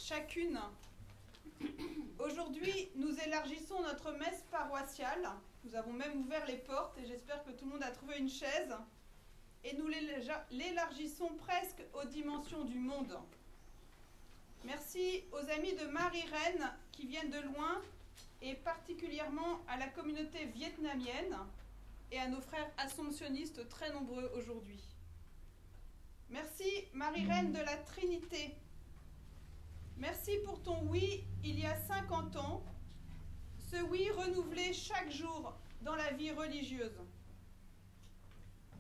chacune. Aujourd'hui, nous élargissons notre messe paroissiale. Nous avons même ouvert les portes et j'espère que tout le monde a trouvé une chaise. Et nous l'élargissons presque aux dimensions du monde. Merci aux amis de Marie-Reine qui viennent de loin et particulièrement à la communauté vietnamienne et à nos frères assomptionnistes très nombreux aujourd'hui. Merci Marie-Reine de la Trinité. Merci pour ton oui il y a 50 ans, ce oui renouvelé chaque jour dans la vie religieuse.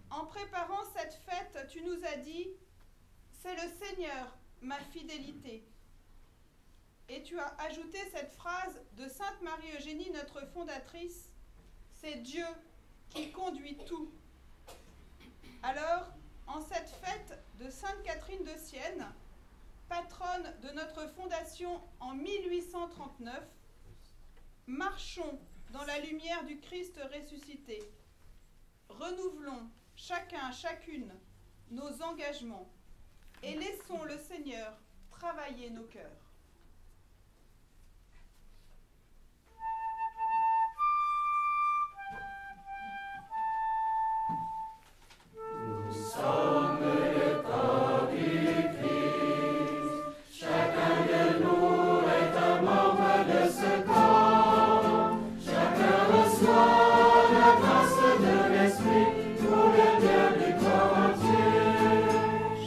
En préparant cette fête, tu nous as dit « C'est le Seigneur, ma fidélité ». Et tu as ajouté cette phrase de Sainte Marie-Eugénie, notre fondatrice, « C'est Dieu qui conduit tout ». Alors, en cette fête de Sainte Catherine de Sienne, patronne de notre fondation en 1839, marchons dans la lumière du Christ ressuscité. Renouvelons chacun, chacune, nos engagements et laissons le Seigneur travailler nos cœurs. Nous sommes le corps du Christ, chacun de nous est un membre de ce corps, chacun reçoit la grâce de l'Esprit pour le bien du corps entier,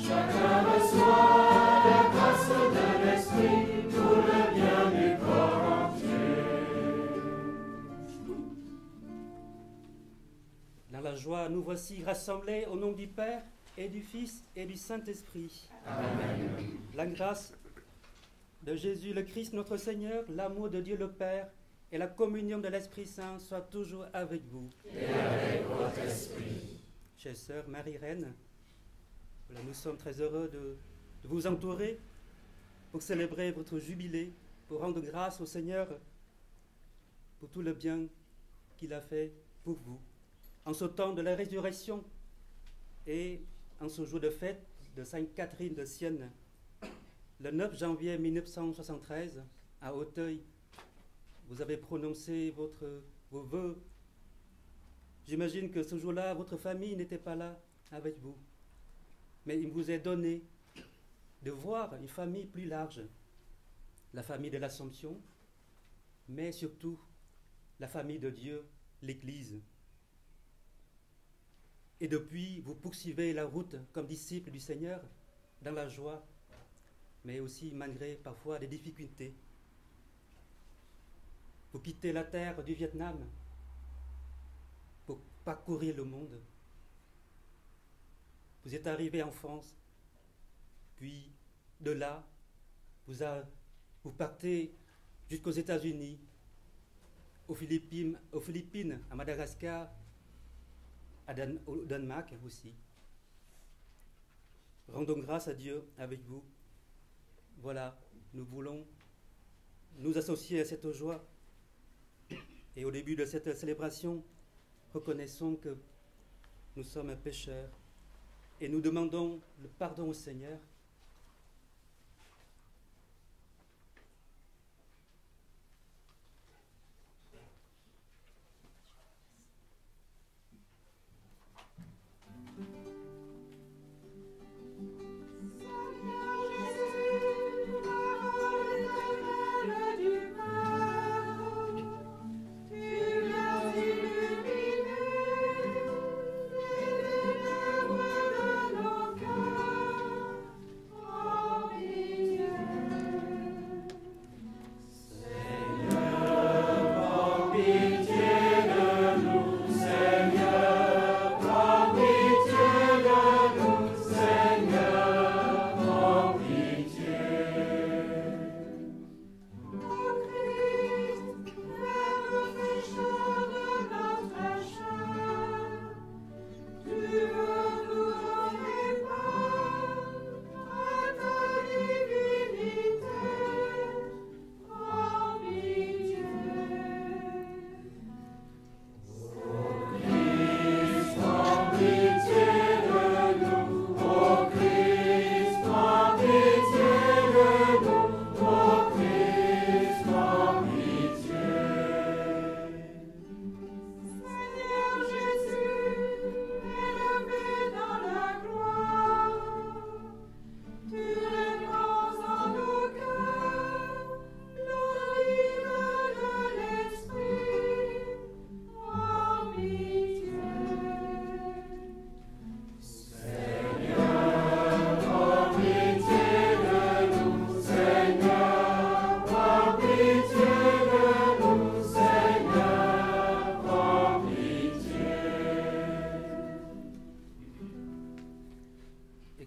chacun reçoit la grâce de l'Esprit pour le bien du corps entier. Dans la joie, nous voici rassemblés au nom du Père et du Fils et du Saint-Esprit. Amen. La grâce de Jésus le Christ notre Seigneur, l'amour de Dieu le Père et la communion de l'Esprit Saint soient toujours avec vous. Et avec votre esprit. Chère sœur Marie-Reine, voilà, nous sommes très heureux de vous entourer pour célébrer votre jubilé, pour rendre grâce au Seigneur pour tout le bien qu'il a fait pour vous. En ce temps de la résurrection et en ce jour de fête de Sainte Catherine de Sienne, le 9 janvier 1973, à Auteuil, vous avez prononcé vos vœux. J'imagine que ce jour-là, votre famille n'était pas là avec vous. Mais il vous est donné de voir une famille plus large, la famille de l'Assomption, mais surtout la famille de Dieu, l'Église. Et depuis, vous poursuivez la route comme disciples du Seigneur dans la joie, mais aussi malgré parfois des difficultés. Vous quittez la terre du Vietnam pour parcourir le monde. Vous êtes arrivé en France, puis de là, vous partez jusqu'aux États-Unis, aux Philippines, à Madagascar, au Danemark aussi. Rendons grâce à Dieu avec vous. Voilà, nous voulons nous associer à cette joie. Et au début de cette célébration, reconnaissons que nous sommes pécheurs et nous demandons le pardon au Seigneur.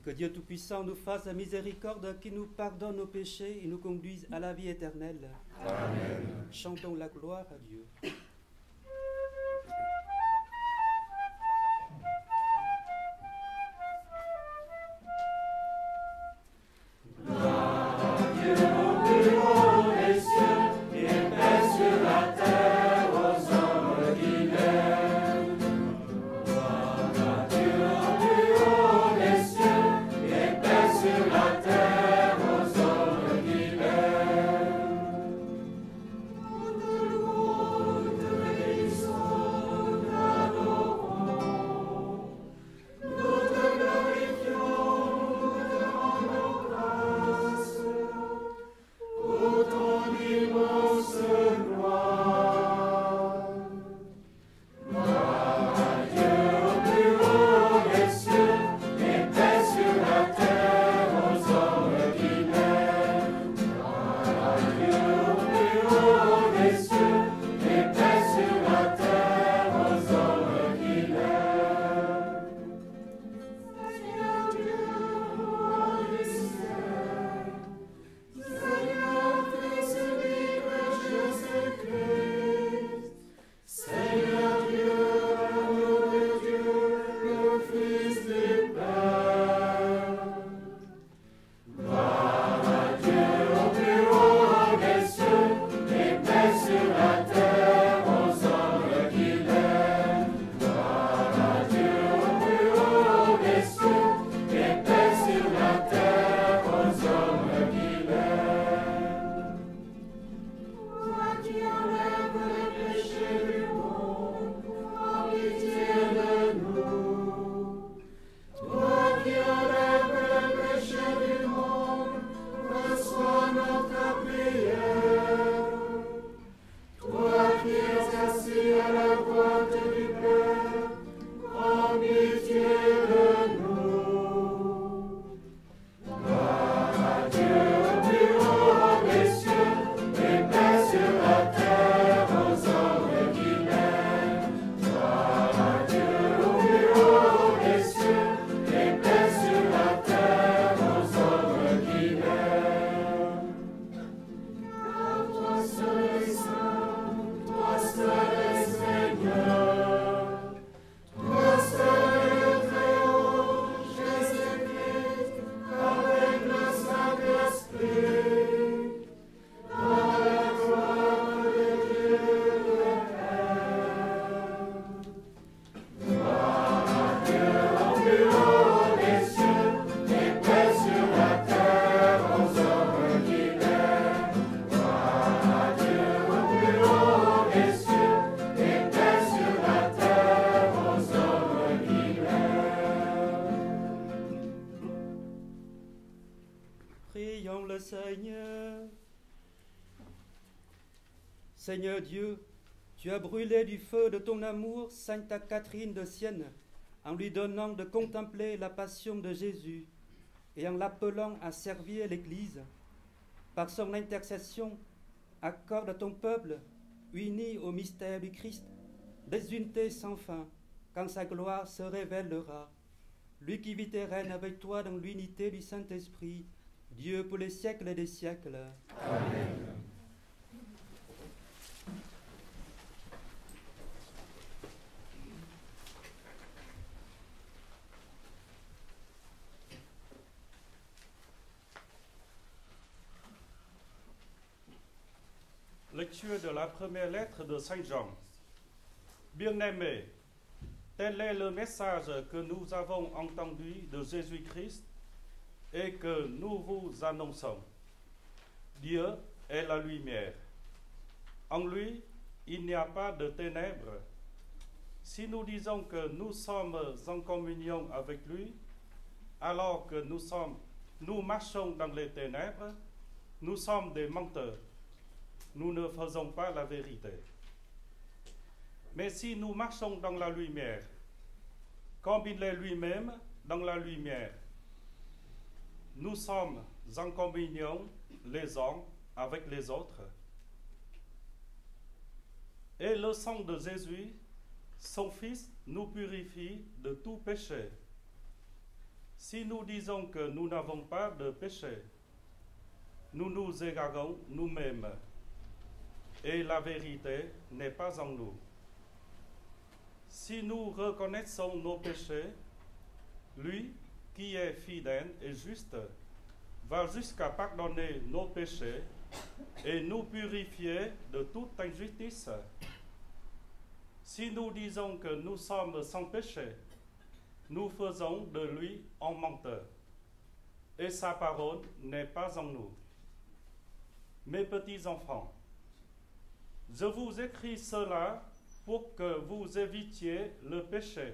Que Dieu Tout-Puissant nous fasse la miséricorde, qui nous pardonne nos péchés et nous conduise à la vie éternelle. Amen. Chantons la gloire à Dieu. Prions le Seigneur. Seigneur Dieu, tu as brûlé du feu de ton amour Sainte Catherine de Sienne en lui donnant de contempler la passion de Jésus et en l'appelant à servir l'Église. Par son intercession, accorde à ton peuple, uni au mystère du Christ, des unités sans fin, quand sa gloire se révélera. Lui qui vit et règne avec toi dans l'unité du Saint-Esprit, Dieu pour les siècles des siècles. Amen. Lecture de la première lettre de Saint Jean. Bien-aimés, tel est le message que nous avons entendu de Jésus-Christ et que nous vous annonçons. Dieu est la lumière. En lui, il n'y a pas de ténèbres. Si nous disons que nous sommes en communion avec lui, alors que nous marchons dans les ténèbres, nous sommes des menteurs. Nous ne faisons pas la vérité. Mais si nous marchons dans la lumière, comme il est lui-même dans la lumière, nous sommes en communion les uns avec les autres. Et le sang de Jésus, son Fils, nous purifie de tout péché. Si nous disons que nous n'avons pas de péché, nous nous égarons nous-mêmes et la vérité n'est pas en nous. Si nous reconnaissons nos péchés, lui, qui est fidèle et juste, va jusqu'à pardonner nos péchés et nous purifier de toute injustice. Si nous disons que nous sommes sans péché, nous faisons de lui un menteur, et sa parole n'est pas en nous. Mes petits enfants, je vous écris cela pour que vous évitiez le péché.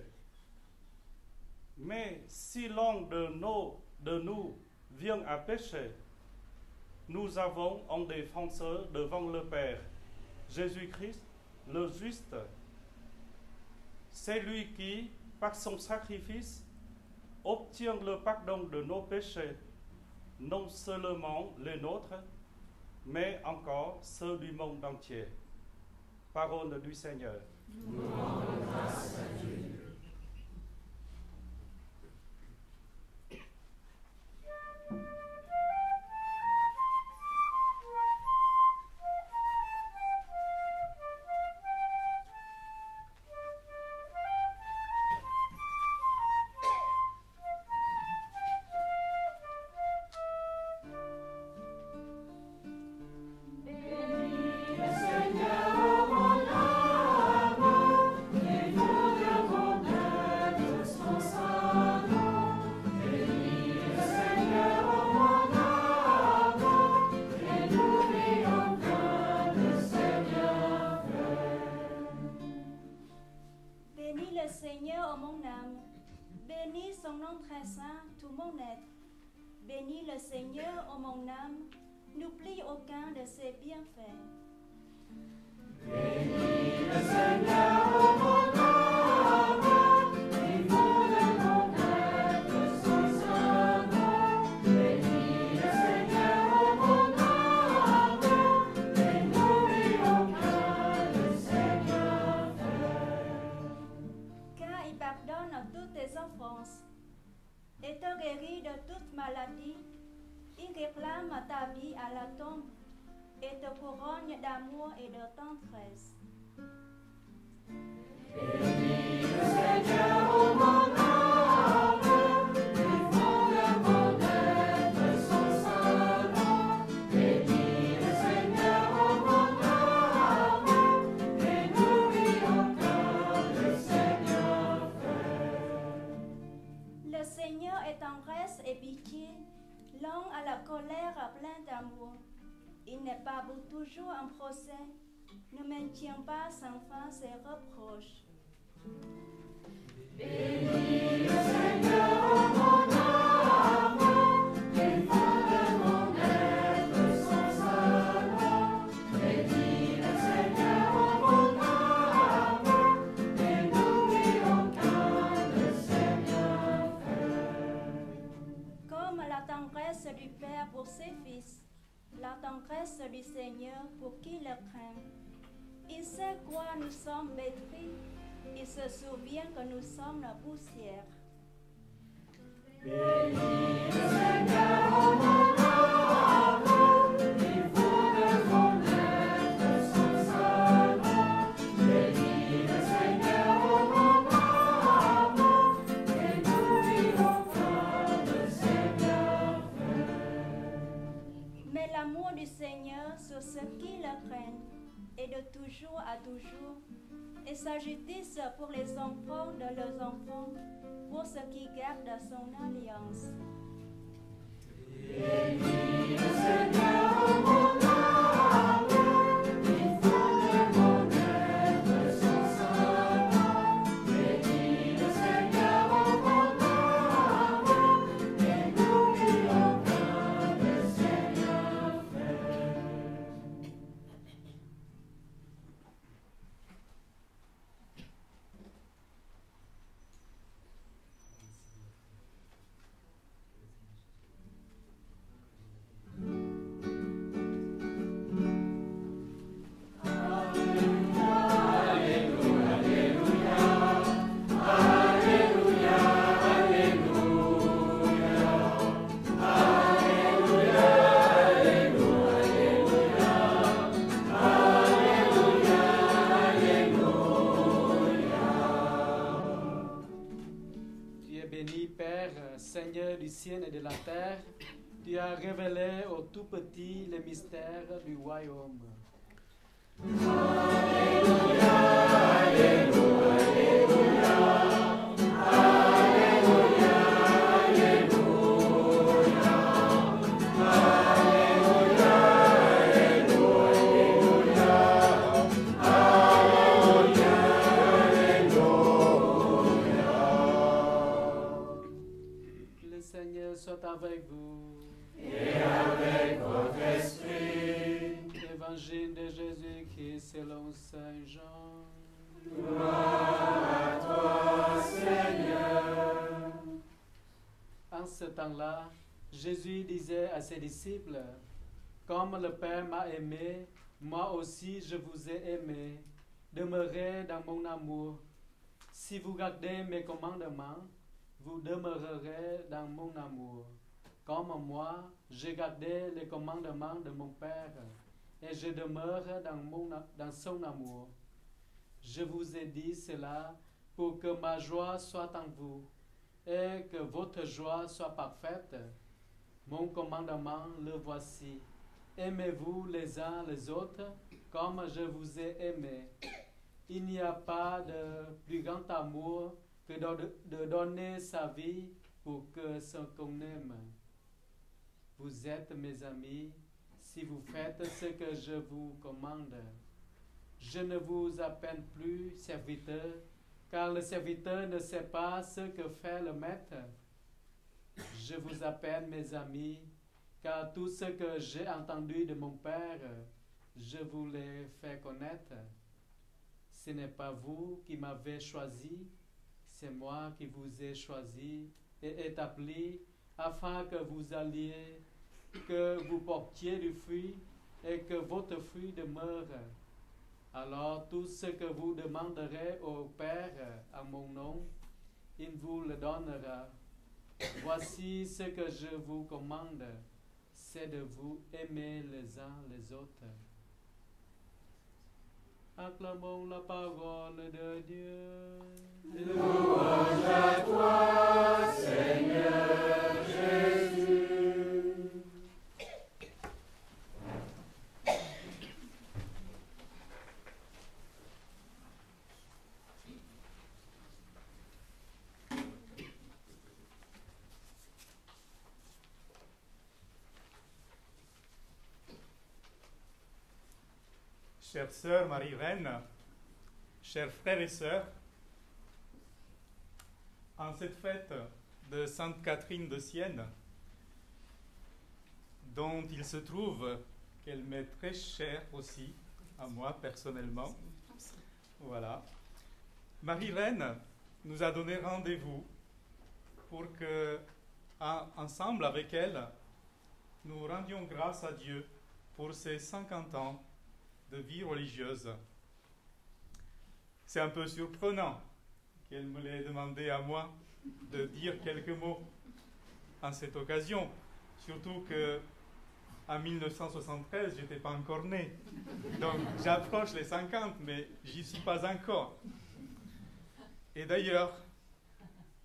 Mais si l'un de nous vient à pécher, nous avons un défenseur devant le Père, Jésus-Christ, le juste. C'est lui qui, par son sacrifice, obtient le pardon de nos péchés, non seulement les nôtres, mais encore ceux du monde entier. Parole du Seigneur. Nous rendons grâce à Dieu. Bénis le Seigneur, ô mon âme, n'oublie aucun de ses bienfaits. Bénis le Seigneur, ô mon âme, et fonde mon être son saint nom. Bénis le Seigneur, ô mon âme, et n'oublie aucun de ses bienfaits. Car il pardonne toutes tes offenses et te guérit de toute maladie. Il réclame ta vie à la tombe et te couronne d'amour et de tendresse. Bénis le Seigneur, ô mon âme, et fonde mon être son saint nom. Bénis le Seigneur, ô mon âme, et n'oublie aucun de ses bienfaits. Le Seigneur est tendresse et pitié, lent à la colère, plein d'amour. Il n'est pas pour toujours en procès, ne maintient pas sans fin ses reproches. Bénis le Seigneur, ô mon âme, et fonde mon être son saint nom. Bénis le Seigneur, ô mon âme, et n'oublie aucun de ses bienfaits. Comme la tendresse du Père pour ses fils, la tendresse du Seigneur pour qui le craint. Il sait quoi nous sommes pétris, il se souvient que nous sommes la poussière. Bénis le Seigneur, ô mon âme, et fonde mon être son saint nom. Bénis le Seigneur, ô mon âme, et n'oublie aucun de ses bienfaits. Mais l'amour du Seigneur sur ceux qui le craignent est de toujours à toujours, et sa justice pour les enfants de leurs enfants, pour ceux qui gardent son alliance. Bénis le Seigneur, ô mon âme, et fonde mon être son saint nom. Bénis le Seigneur, ô mon âme, et n'oublie aucun de ses bienfaits. Bénis béni, Père, Seigneur du ciel et de la terre, tu as révélé aux tout petits les mystères du royaume. Le Seigneur soit avec vous. Et avec votre esprit. Évangile de Jésus-Christ selon Saint Jean. Gloire à toi, Seigneur. En ce temps-là, Jésus disait à ses disciples, « Comme le Père m'a aimé, moi aussi je vous ai aimé. Demeurez dans mon amour. Si vous gardez mes commandements, vous demeurerez dans mon amour. Comme moi, j'ai gardé les commandements de mon Père, et je demeure dans son amour. Je vous ai dit cela pour que ma joie soit en vous, et que votre joie soit parfaite. Mon commandement, le voici. Aimez-vous les uns les autres comme je vous ai aimé. Il n'y a pas de plus grand amour que de donner sa vie pour que ce qu'on aime. Vous êtes mes amis si vous faites ce que je vous commande. Je ne vous appelle plus serviteur, car le serviteur ne sait pas ce que fait le maître. Je vous appelle mes amis, car tout ce que j'ai entendu de mon Père, je vous l'ai fait connaître. Ce n'est pas vous qui m'avez choisi, c'est moi qui vous ai choisi et établi afin que vous alliez, que vous portiez du fruit et que votre fruit demeure. Alors tout ce que vous demanderez au Père à mon nom, il vous le donnera. Voici ce que je vous commande, c'est de vous aimer les uns les autres. Acclamons la parole de Dieu. Louange à toi, Seigneur Jésus. Chère sœur Marie-Reine, chers frères et sœurs, en cette fête de Sainte Catherine de Sienne, dont il se trouve qu'elle m'est très chère aussi, à moi personnellement, voilà, Marie-Reine nous a donné rendez-vous pour que, ensemble avec elle, nous rendions grâce à Dieu pour ses 50 ans de vie religieuse. C'est un peu surprenant qu'elle me l'ait demandé à moi de dire quelques mots en cette occasion, surtout que en 1973, je n'étais pas encore né. Donc j'approche les 50, mais j'y suis pas encore. Et d'ailleurs,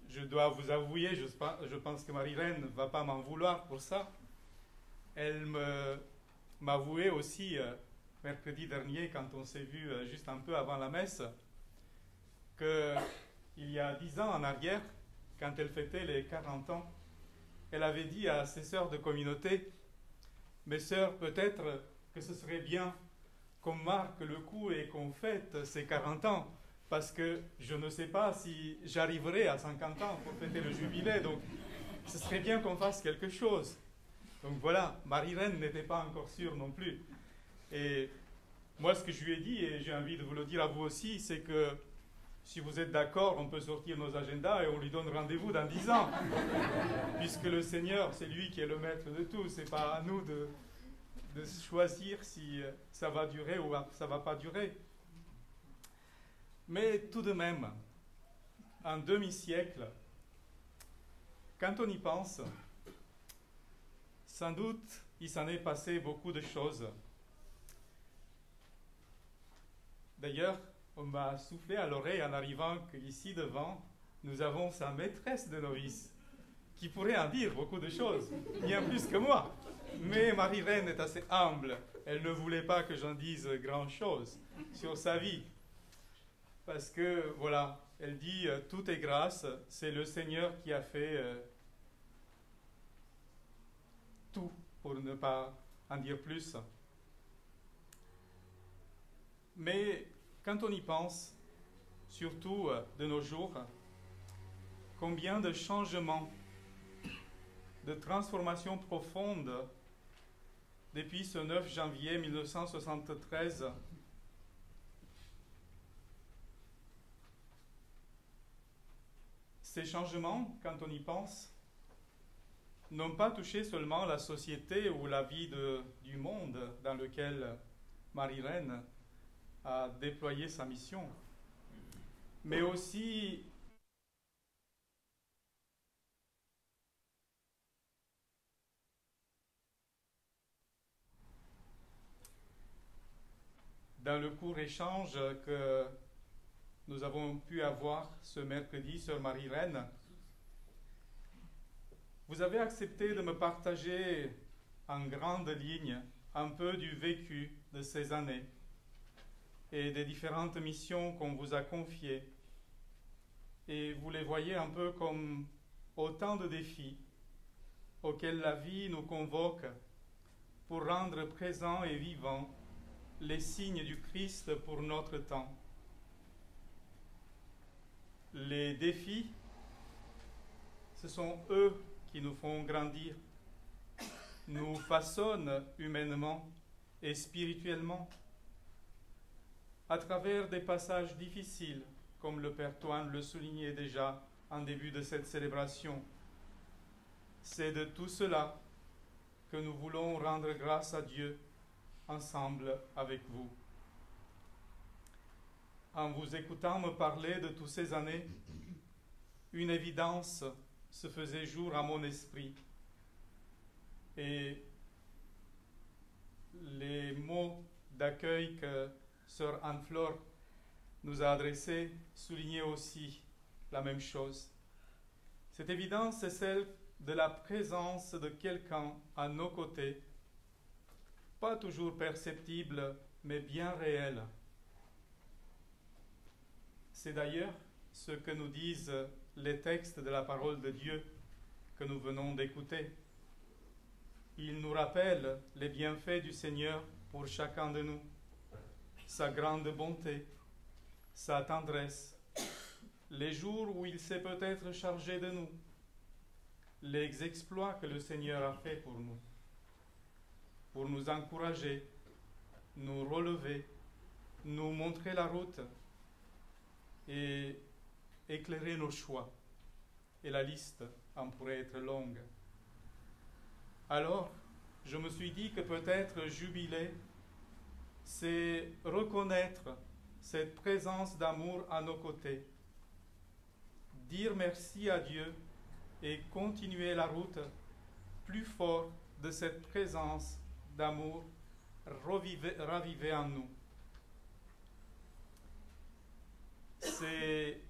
je dois vous avouer, je pense que Marie-Reine ne va pas m'en vouloir pour ça. Elle m'avouait aussi mercredi dernier, quand on s'est vu juste un peu avant la messe, qu'il y a 10 ans en arrière, quand elle fêtait les 40 ans, elle avait dit à ses sœurs de communauté, « Mes sœurs, peut-être que ce serait bien qu'on marque le coup et qu'on fête ces 40 ans, parce que je ne sais pas si j'arriverai à 50 ans pour fêter le jubilé, donc ce serait bien qu'on fasse quelque chose. » Donc voilà, Marie-Reine n'était pas encore sûre non plus. Et moi, ce que je lui ai dit, et j'ai envie de vous le dire à vous aussi, c'est que si vous êtes d'accord, on peut sortir nos agendas et on lui donne rendez-vous dans 10 ans. Puisque le Seigneur, c'est lui qui est le maître de tout. Ce n'est pas à nous de choisir si ça va durer ou ça ne va pas durer. Mais tout de même, un demi-siècle, quand on y pense, sans doute, il s'en est passé beaucoup de choses. D'ailleurs, on m'a soufflé à l'oreille en arrivant qu'ici devant, nous avons sa maîtresse de novice, qui pourrait en dire beaucoup de choses, bien plus que moi. Mais Marie-Reine est assez humble. Elle ne voulait pas que j'en dise grand-chose sur sa vie. Parce que, voilà, elle dit « Tout est grâce, c'est le Seigneur qui a fait tout », pour ne pas en dire plus. Mais quand on y pense, surtout de nos jours, combien de changements, de transformations profondes depuis ce 9 janvier 1973. Ces changements, quand on y pense, n'ont pas touché seulement la société ou la vie du monde dans lequel Marie-Reine a déployé sa mission, mais aussi dans le court échange que nous avons pu avoir ce mercredi, Sœur Marie-Reine, vous avez accepté de me partager en grandes lignes un peu du vécu de ces années et des différentes missions qu'on vous a confiées. Et vous les voyez un peu comme autant de défis auxquels la vie nous convoque pour rendre présents et vivants les signes du Christ pour notre temps. Les défis, ce sont eux qui nous font grandir, nous façonnent humainement et spirituellement à travers des passages difficiles, comme le Père Toine le soulignait déjà en début de cette célébration. C'est de tout cela que nous voulons rendre grâce à Dieu ensemble avec vous. En vous écoutant me parler de toutes ces années, une évidence se faisait jour à mon esprit. Et les mots d'accueil que Sœur Anne-Flore nous a adressés soulignaient aussi la même chose. Cette évidence, c'est celle de la présence de quelqu'un à nos côtés, pas toujours perceptible, mais bien réel. C'est d'ailleurs ce que nous disent les textes de la parole de Dieu que nous venons d'écouter. Ils nous rappellent les bienfaits du Seigneur pour chacun de nous, sa grande bonté, sa tendresse, les jours où il s'est peut-être chargé de nous, les exploits que le Seigneur a fait pour nous encourager, nous relever, nous montrer la route et éclairer nos choix. Et la liste en pourrait être longue. Alors, je me suis dit que peut-être jubiler, c'est reconnaître cette présence d'amour à nos côtés, dire merci à Dieu et continuer la route plus fort de cette présence d'amour ravivée en nous. C'est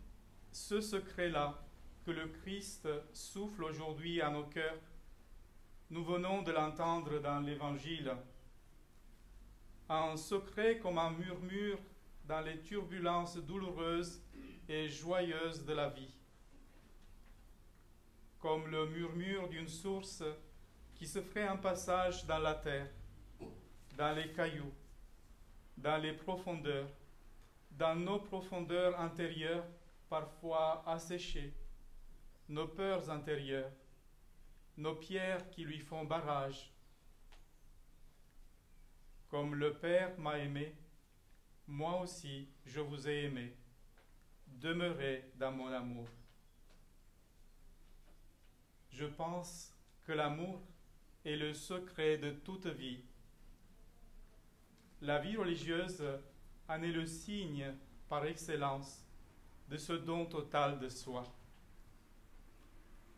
ce secret-là que le Christ souffle aujourd'hui à nos cœurs. Nous venons de l'entendre dans l'Évangile. Un secret comme un murmure dans les turbulences douloureuses et joyeuses de la vie. Comme le murmure d'une source qui se ferait un passage dans la terre, dans les cailloux, dans les profondeurs, dans nos profondeurs intérieures, parfois asséchées, nos peurs intérieures, nos pierres qui lui font barrage. Comme le Père m'a aimé, moi aussi je vous ai aimé. Demeurez dans mon amour. Je pense que l'amour est le secret de toute vie. La vie religieuse en est le signe par excellence de ce don total de soi.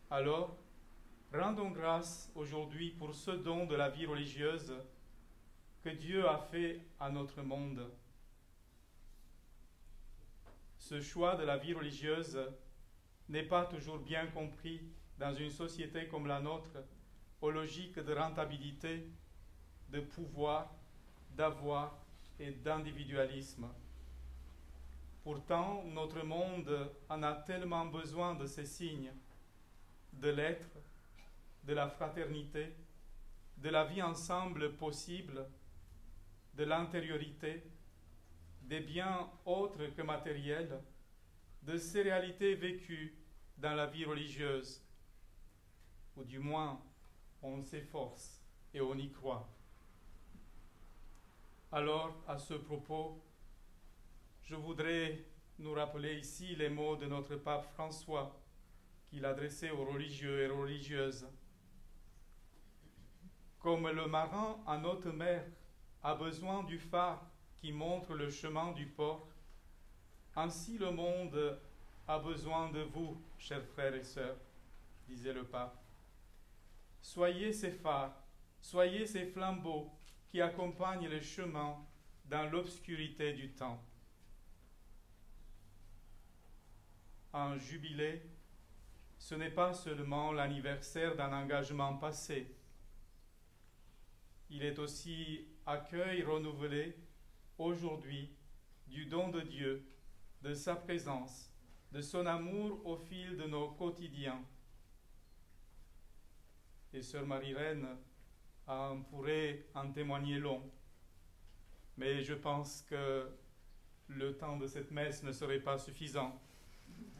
Alors, rendons grâce aujourd'hui pour ce don de la vie religieuse que Dieu a fait à notre monde. Ce choix de la vie religieuse n'est pas toujours bien compris dans une société comme la nôtre, aux logiques de rentabilité, de pouvoir, d'avoir et d'individualisme. Pourtant, notre monde en a tellement besoin de ces signes, de l'être, de la fraternité, de la vie ensemble possible, de l'intériorité, des biens autres que matériels, de ces réalités vécues dans la vie religieuse, ou du moins on s'efforce et on y croit. Alors, à ce propos, je voudrais nous rappeler ici les mots de notre pape François qu'il adressait aux religieux et religieuses. Comme le marin en haute mer a besoin du phare qui montre le chemin du port, ainsi le monde a besoin de vous, chers frères et sœurs, disait le pape. Soyez ces phares, soyez ces flambeaux qui accompagnent le chemin dans l'obscurité du temps. Un jubilé, ce n'est pas seulement l'anniversaire d'un engagement passé. Il est aussi accueil renouvelé aujourd'hui du don de Dieu, de sa présence, de son amour au fil de nos quotidiens. Et Sœur Marie-Reine pourrait en témoigner long, mais je pense que le temps de cette messe ne serait pas suffisant.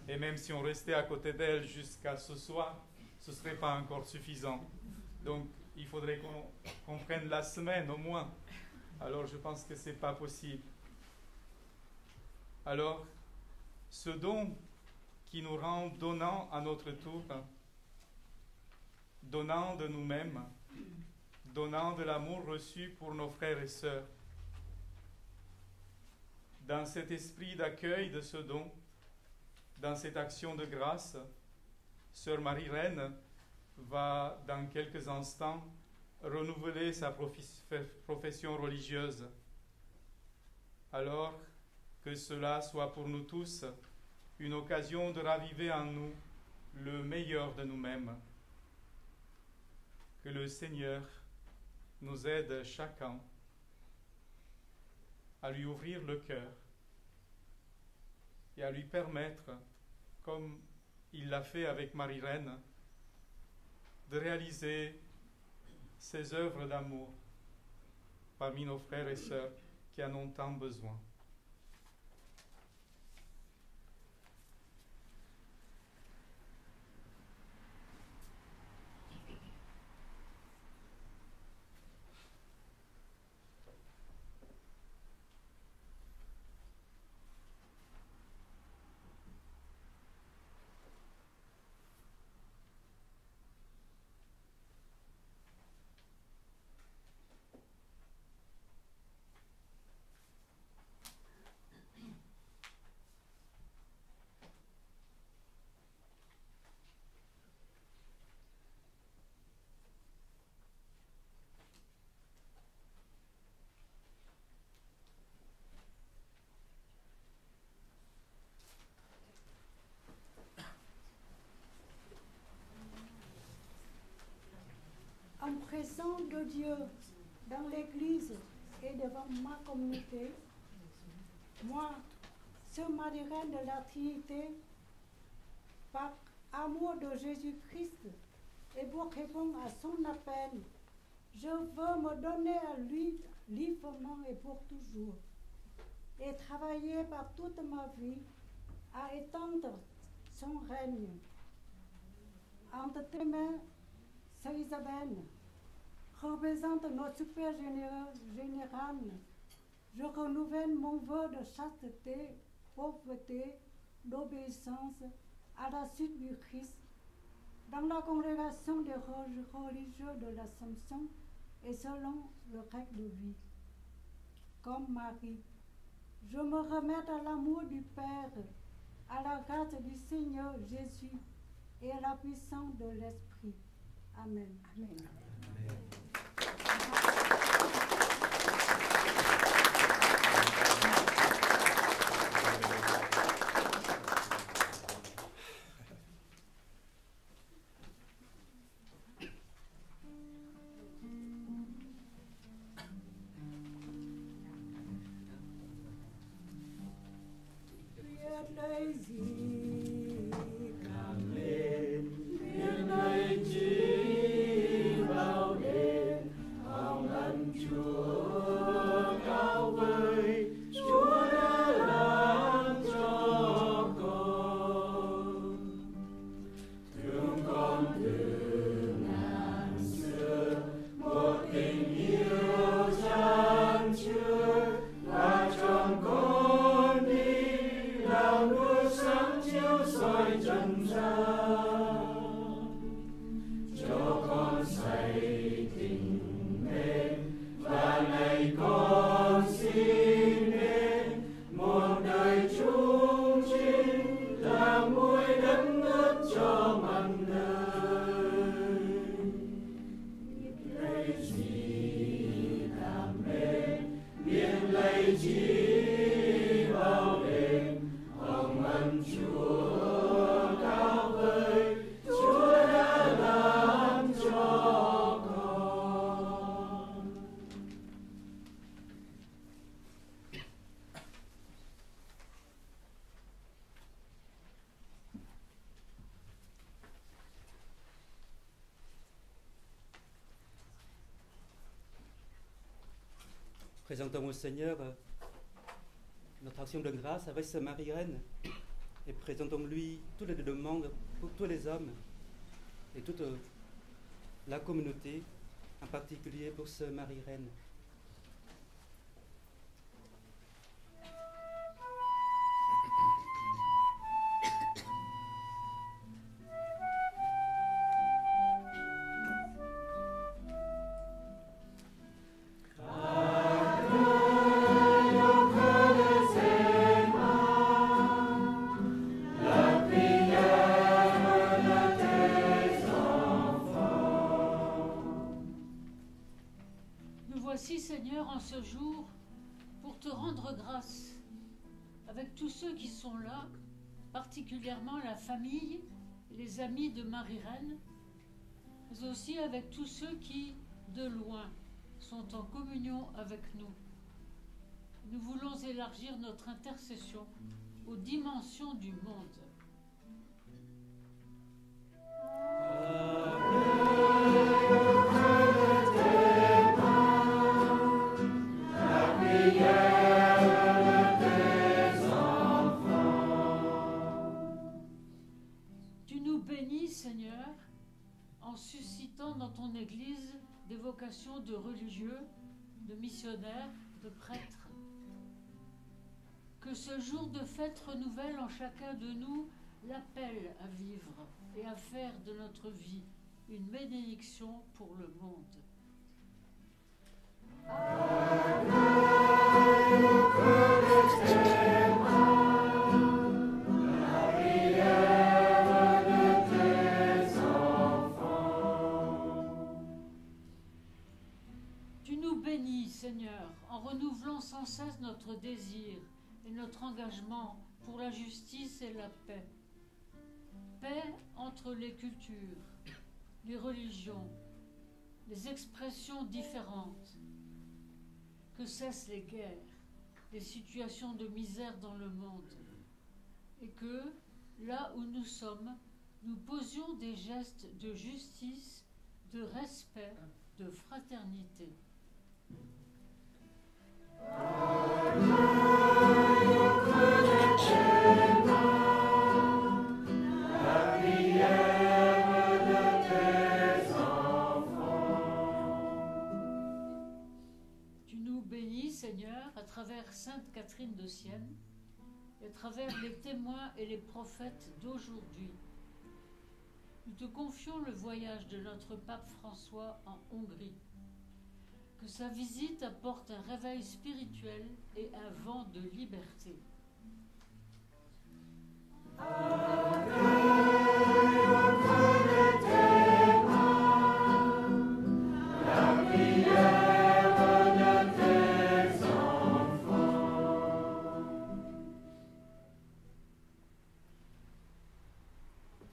Et même si on restait à côté d'elle jusqu'à ce soir, ce ne serait pas encore suffisant. Donc, il faudrait qu'on prenne la semaine au moins. Alors, je pense que ce n'est pas possible. Alors, ce don qui nous rend donnants à notre tour, donnant de nous-mêmes, donnant de l'amour reçu pour nos frères et sœurs. Dans cet esprit d'accueil de ce don, dans cette action de grâce, Sœur Marie-Reine va, dans quelques instants, renouveler sa profession religieuse. Alors que cela soit pour nous tous une occasion de raviver en nous le meilleur de nous-mêmes. Que le Seigneur nous aide chacun à lui ouvrir le cœur et à lui permettre, comme il l'a fait avec Marie-Reine, de réaliser ces œuvres d'amour parmi nos frères et sœurs qui en ont tant besoin. En présence de Dieu dans l'Église et devant ma communauté, moi, Sœur Marie-Reine de la Trinité, par amour de Jésus-Christ et pour répondre à son appel, je veux me donner à lui librement et pour toujours, et travailler par toute ma vie à étendre son règne. Entre tes mains, Sœur Isabelle, représente notre super général. Je renouvelle mon vœu de chasteté, pauvreté, d'obéissance à la suite du Christ dans la congrégation des religieux de l'Assomption et selon le règle de vie. Comme Marie, je me remets à l'amour du Père, à la grâce du Seigneur Jésus et à la puissance de l'Esprit. Amen. Amen. Amen. Présentons au Seigneur notre action de grâce avec sa Marie-Reine et présentons-lui toutes les demandes pour tous les hommes et toute la communauté, en particulier pour sa Marie-Reine. Ce jour pour te rendre grâce avec tous ceux qui sont là, particulièrement la famille, les amis de Marie-Reine, mais aussi avec tous ceux qui, de loin, sont en communion avec nous. Nous voulons élargir notre intercession aux dimensions du monde. Seigneur, en suscitant dans ton Église des vocations de religieux, de missionnaires, de prêtres. Que ce jour de fête renouvelle en chacun de nous l'appel à vivre et à faire de notre vie une bénédiction pour le monde. Seigneur, en renouvelant sans cesse notre désir et notre engagement pour la justice et la paix. Paix entre les cultures, les religions, les expressions différentes. Que cessent les guerres, les situations de misère dans le monde. Et que, là où nous sommes, nous posions des gestes de justice, de respect, de fraternité. Tu nous bénis, Seigneur, à travers Sainte Catherine de Sienne et à travers les témoins et les prophètes d'aujourd'hui. Nous te confions le voyage de notre pape François en Hongrie. Que sa visite apporte un réveil spirituel et un vent de liberté.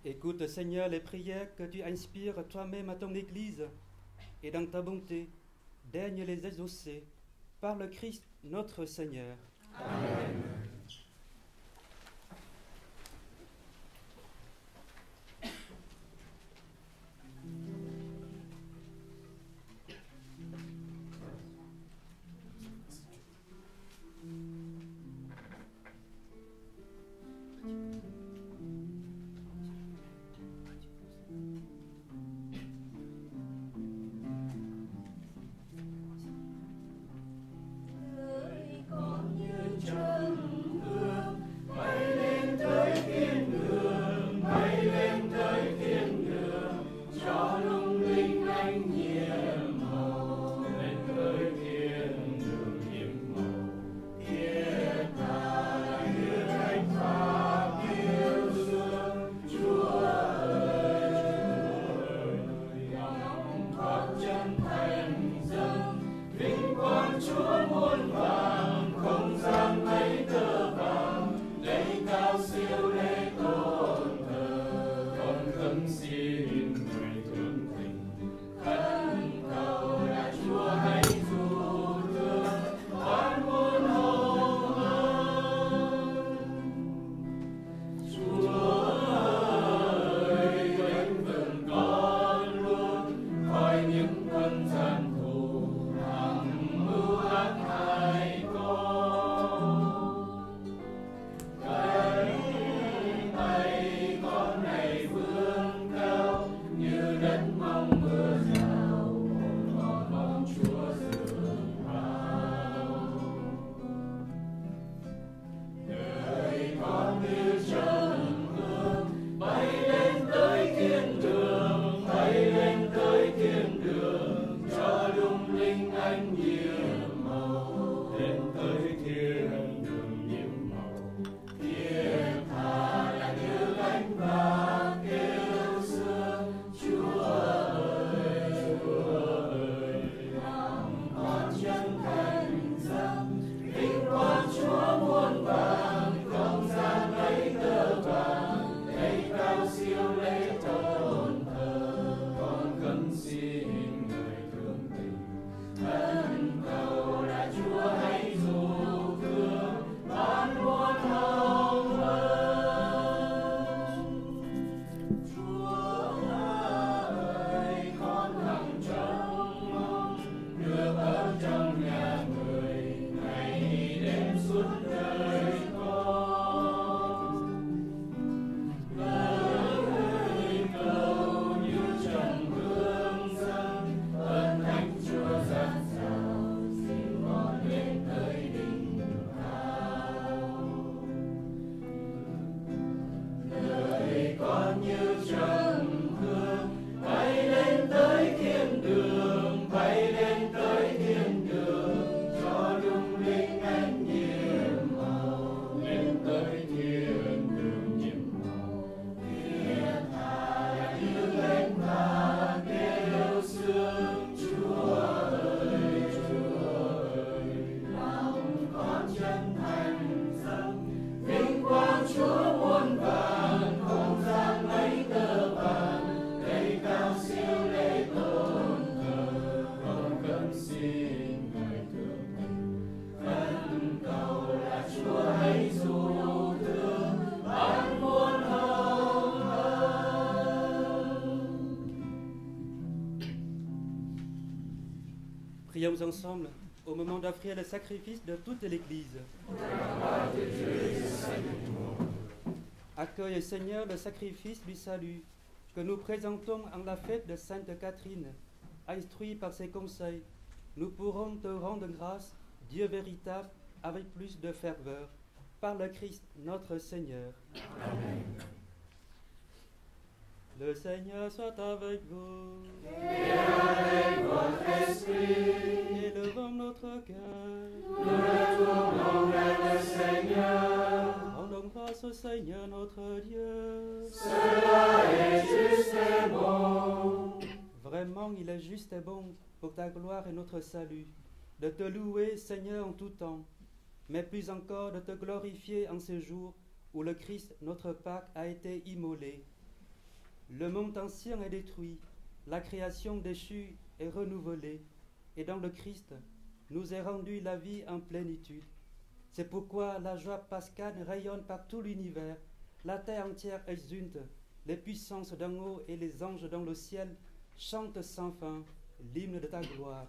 Écoute, Seigneur, les prières que tu inspires toi-même à ton Église et dans ta bonté. Daigne les exaucer par le Christ notre Seigneur. Amen. Prions ensemble au moment d'offrir le sacrifice de toute l'Église. Accueille, Seigneur, le sacrifice du salut que nous présentons en la fête de Sainte Catherine. Instruits par ses conseils, nous pourrons te rendre grâce, Dieu véritable, avec plus de ferveur, par le Christ notre Seigneur. Amen. Le Seigneur soit avec vous. Et avec votre esprit. Élevons notre cœur. Nous retournons vers le Seigneur. Rendons grâce au Seigneur notre Dieu. Cela est juste et bon. Vraiment, il est juste et bon pour ta gloire et notre salut, de te louer, Seigneur, en tout temps, mais plus encore de te glorifier en ces jours où le Christ, notre Pâque, a été immolé. Le monde ancien est détruit, la création déchue est renouvelée, et dans le Christ nous est rendue la vie en plénitude. C'est pourquoi la joie pascale rayonne par tout l'univers, la terre entière exulte, les puissances d'en haut et les anges dans le ciel chantent sans fin l'hymne de ta gloire.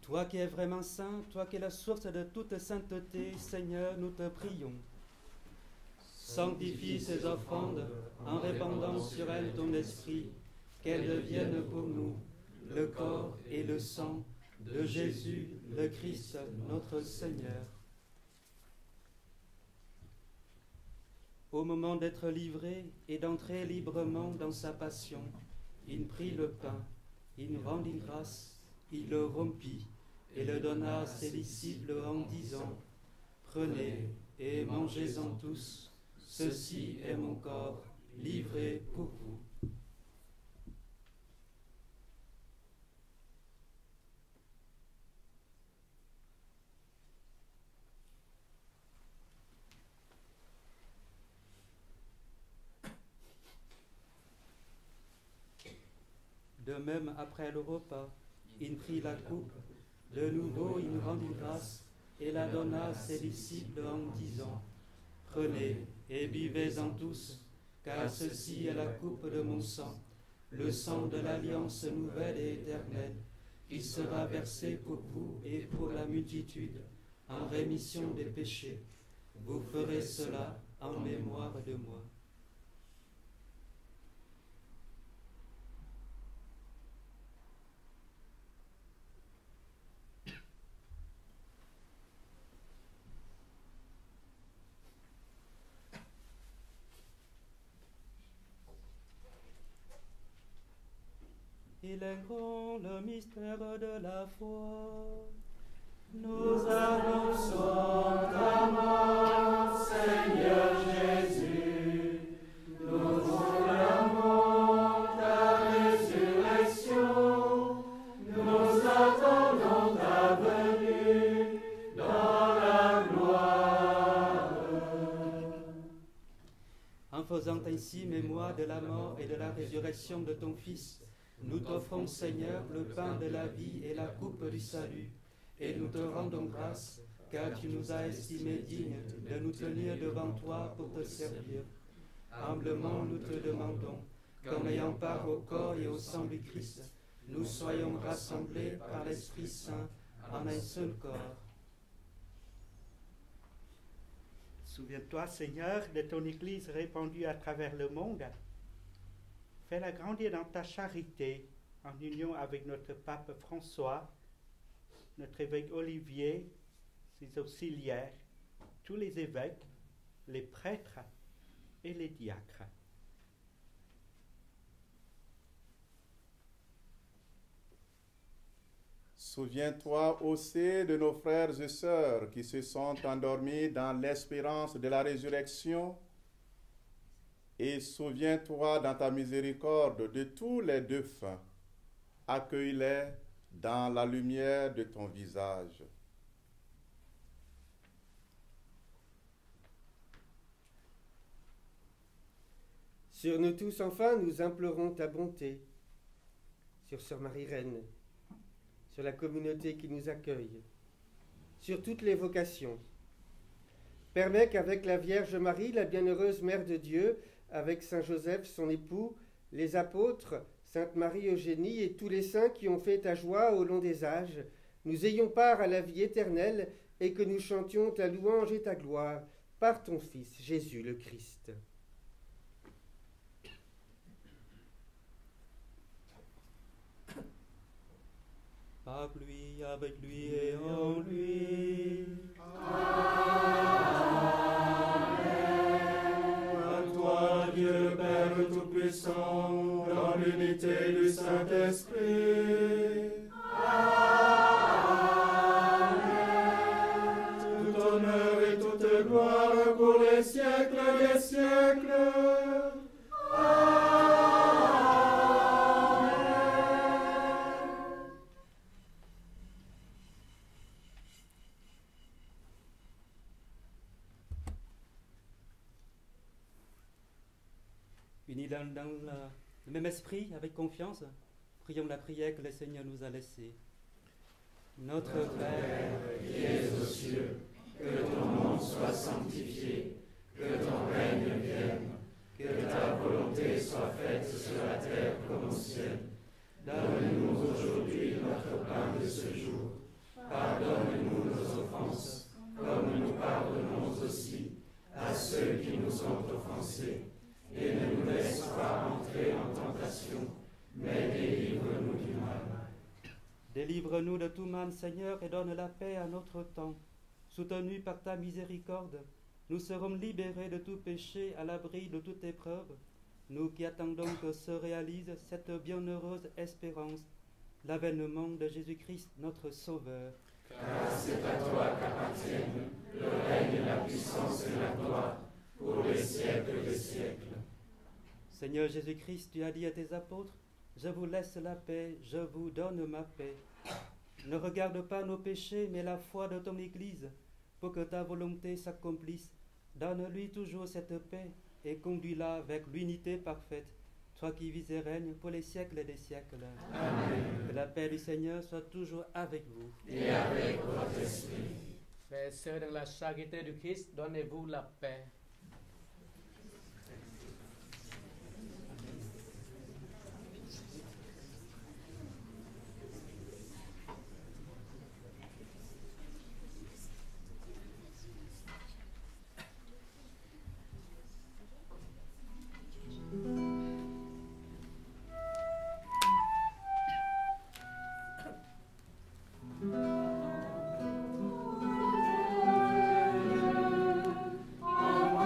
Toi qui es vraiment saint, toi qui es la source de toute sainteté, Seigneur, nous te prions. Sanctifie ces offrandes en répandant sur elles ton esprit, qu'elles deviennent pour nous le corps et le sang de Jésus, le Christ, notre Seigneur. Au moment d'être livré et d'entrer librement dans sa passion, il prit le pain, il rendit grâce, il le rompit et le donna à ses disciples en disant : Prenez et mangez-en tous, ceci est mon corps livré pour vous. De même, après le repas, il prit la coupe. De nouveau, il rendit grâce et la donna à ses disciples en disant : Prenez et buvez-en tous, car ceci est la coupe de mon sang, le sang de l'alliance nouvelle et éternelle, qui sera versé pour vous et pour la multitude, en rémission des péchés. Vous ferez cela en mémoire de moi. Il est grand le mystère de la foi. Nous annonçons ta mort, Seigneur Jésus. Nous proclamons faisant ainsi mémoire de la mort et de la résurrection de ton Fils, nous t'offrons, Seigneur, le pain de la vie et la coupe du salut, et nous te rendons grâce, car tu nous as estimés dignes de nous tenir devant toi pour te servir. Humblement nous te demandons qu'en ayant part au corps et au sang du Christ, nous soyons rassemblés par l'Esprit Saint en un seul corps. Souviens-toi, Seigneur, de ton Église répandue à travers le monde. Fais-la grandir dans ta charité, en union avec notre pape François, notre évêque Olivier, ses auxiliaires, tous les évêques, les prêtres et les diacres. Souviens-toi aussi de nos frères et sœurs qui se sont endormis dans l'espérance de la résurrection, et souviens-toi dans ta miséricorde de tous les défunts. Accueille-les dans la lumière de ton visage. Sur nous tous, enfin, nous implorons ta bonté. Sur Sœur Marie-Reine, sur la communauté qui nous accueille, sur toutes les vocations. Permets qu'avec la Vierge Marie, la bienheureuse Mère de Dieu, avec Saint Joseph, son époux, les apôtres, Sainte Marie-Eugénie et tous les saints qui ont fait ta joie au long des âges, nous ayons part à la vie éternelle et que nous chantions ta louange et ta gloire par ton Fils, Jésus le Christ. Par lui, avec lui et en lui. À toi, Dieu Père Tout-Puissant, dans l'unité du Saint-Esprit. Tout honneur et toute gloire pour les siècles des siècles. Unis dans le même esprit, avec confiance, prions la prière que le Seigneur nous a laissée. Notre Père, qui es aux cieux, que ton nom soit sanctifié, que ton règne vienne, que ta volonté soit faite sur la terre comme au ciel. Donne-nous aujourd'hui notre pain de ce jour. Pardonne-nous nos offenses, comme nous pardonnons aussi à ceux qui nous ont offensés. Et ne nous laisse pas entrer en tentation, mais délivre-nous du mal. Délivre-nous de tout mal, Seigneur, et donne la paix à notre temps. Soutenus par ta miséricorde, nous serons libérés de tout péché, à l'abri de toute épreuve, nous qui attendons que se réalise cette bienheureuse espérance, l'avènement de Jésus-Christ, notre Sauveur. Car c'est à toi qu'appartiennent le règne, la puissance et la gloire, pour les siècles des siècles. Seigneur Jésus-Christ, tu as dit à tes apôtres, je vous laisse la paix, je vous donne ma paix. Ne regarde pas nos péchés, mais la foi de ton Église, pour que ta volonté s'accomplisse. Donne-lui toujours cette paix et conduis-la avec l'unité parfaite, toi qui vis et règnes pour les siècles des siècles. Amen. Que la paix du Seigneur soit toujours avec vous. Et avec votre esprit. Frères et sœurs, dans la charité du Christ, donnez-vous la paix. En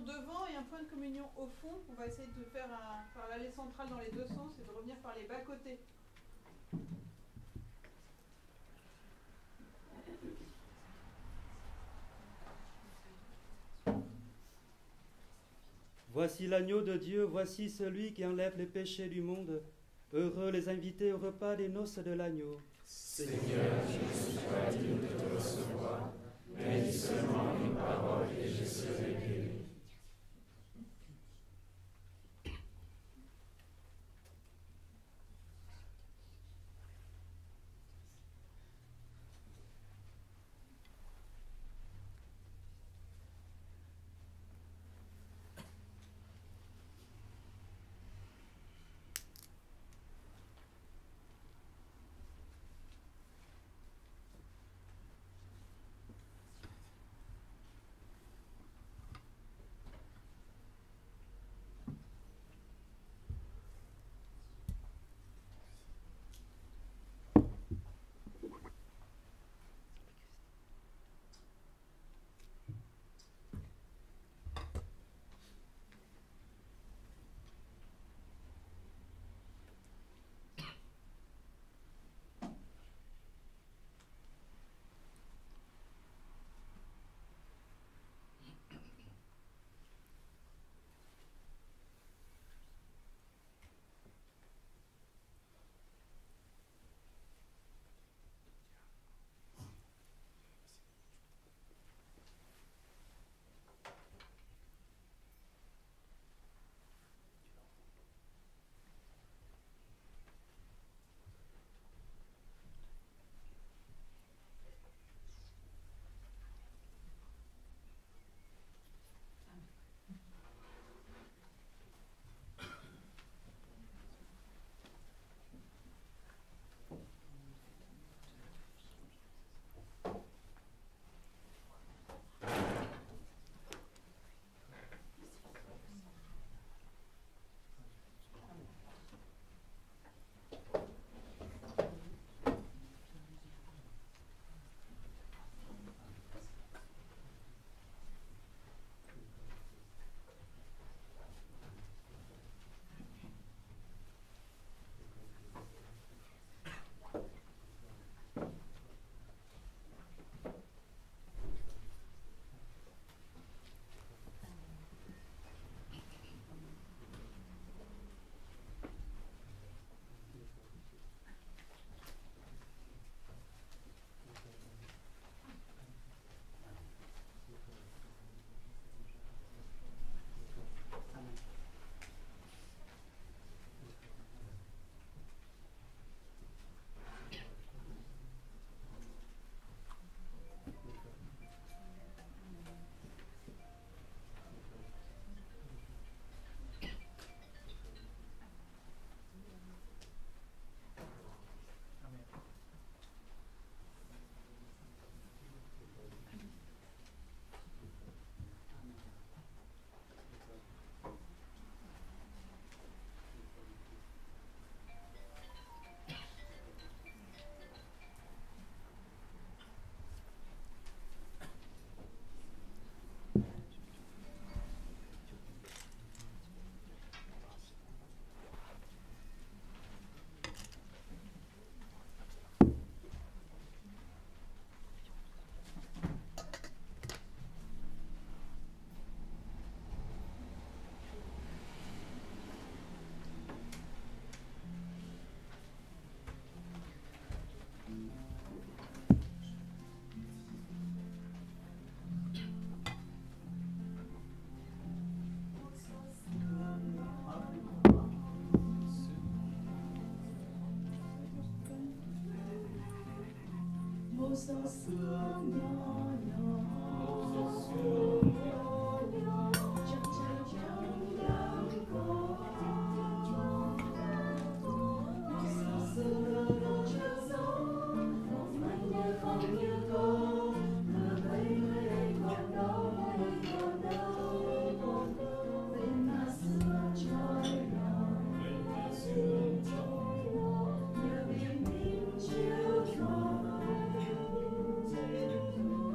devant et un point de communion au fond. On va essayer de faire par l'allée centrale dans les deux sens et de revenir par les bas-côtés. Voici l'agneau de Dieu, voici celui qui enlève les péchés du monde. Heureux les invités au repas des noces de l'agneau. Seigneur, je ne suis pas digne de te recevoir, mais dis seulement une parole et je serai guéri. Thank you.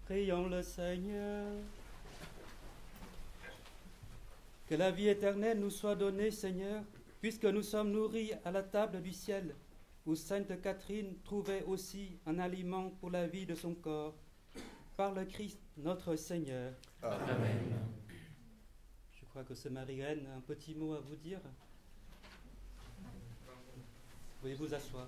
Prions le Seigneur. Que la vie éternelle nous soit donnée, Seigneur, puisque nous sommes nourris à la table du ciel, où Sainte Catherine trouvait aussi un aliment pour la vie de son corps, par le Christ notre Seigneur. Amen. Je crois que c'est Marie-Reine a un petit mot à vous dire. Veuillez vous asseoir.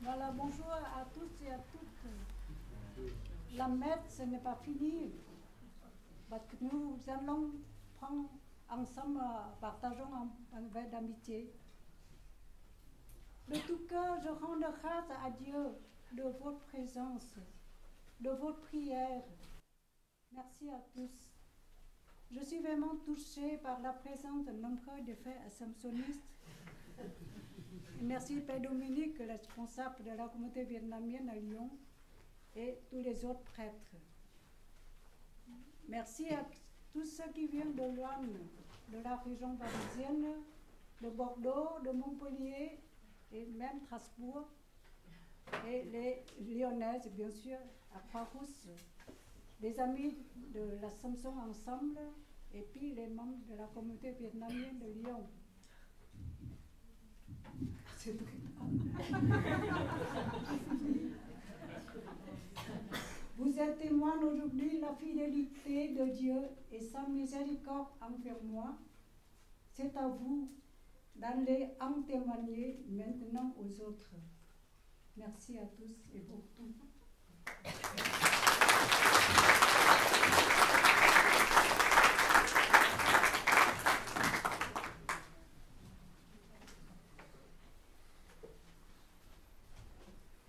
Voilà, bonjour à tous et à toutes. La messe, ce n'est pas fini, parce que nous allons prendre ensemble, partageons un verre d'amitié. De tout cœur, je rends grâce à Dieu de votre présence, de votre prière. Merci à tous. Je suis vraiment touchée par la présence de nombreux de frères assomptionnistes. Merci Père Dominique, le responsable de la communauté vietnamienne à Lyon, et tous les autres prêtres. Merci à tous ceux qui viennent de loin, de la région parisienne, de Bordeaux, de Montpellier et même Strasbourg, et les Lyonnaises, bien sûr, à Croix-Rousse, les amis de l'Assomption Ensemble, et puis les membres de la communauté vietnamienne de Lyon. C'est très Vous êtes témoin aujourd'hui de la fidélité de Dieu et sa miséricorde envers moi. C'est à vous d'aller en témoigner maintenant aux autres. Merci à tous et pour tout.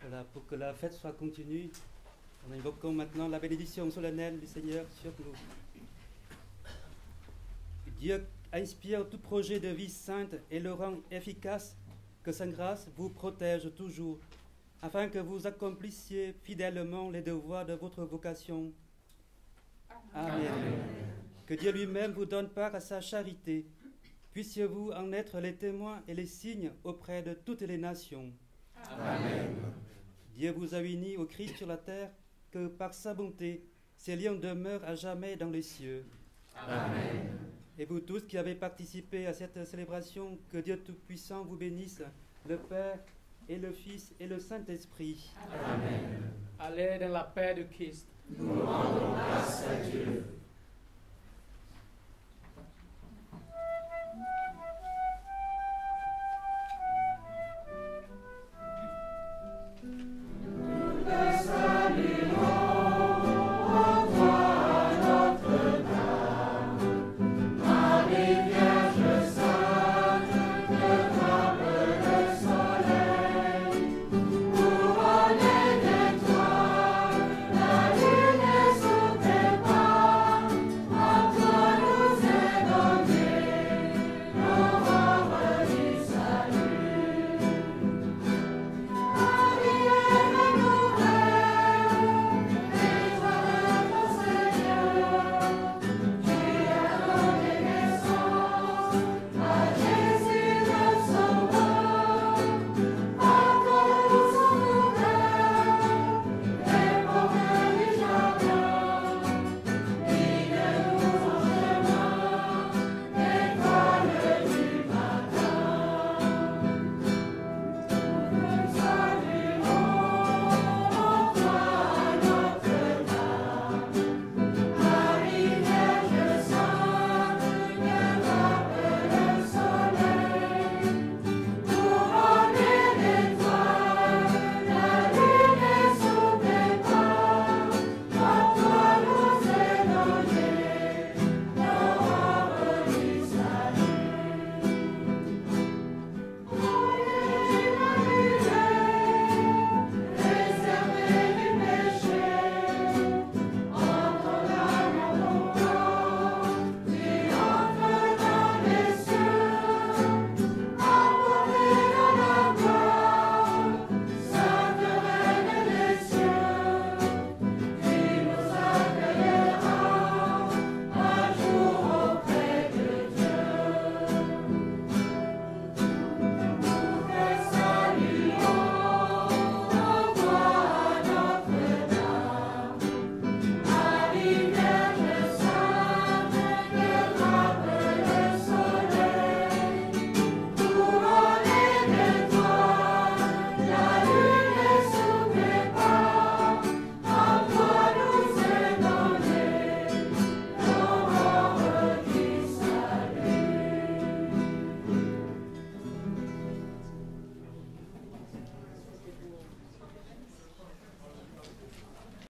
Voilà, pour que la fête soit continue, nous invoquons maintenant la bénédiction solennelle du Seigneur sur nous. Dieu inspire tout projet de vie sainte et le rend efficace, que sa grâce vous protège toujours, afin que vous accomplissiez fidèlement les devoirs de votre vocation. Amen. Que Dieu lui-même vous donne part à sa charité. Puissiez-vous en être les témoins et les signes auprès de toutes les nations. Amen. Dieu vous a unis au Christ sur la terre, que par sa bonté, ses liens demeurent à jamais dans les cieux. Amen. Et vous tous qui avez participé à cette célébration, que Dieu Tout-Puissant vous bénisse, le Père et le Fils et le Saint-Esprit. Amen. Allez dans la paix de Christ. Nous rendons grâce à Dieu.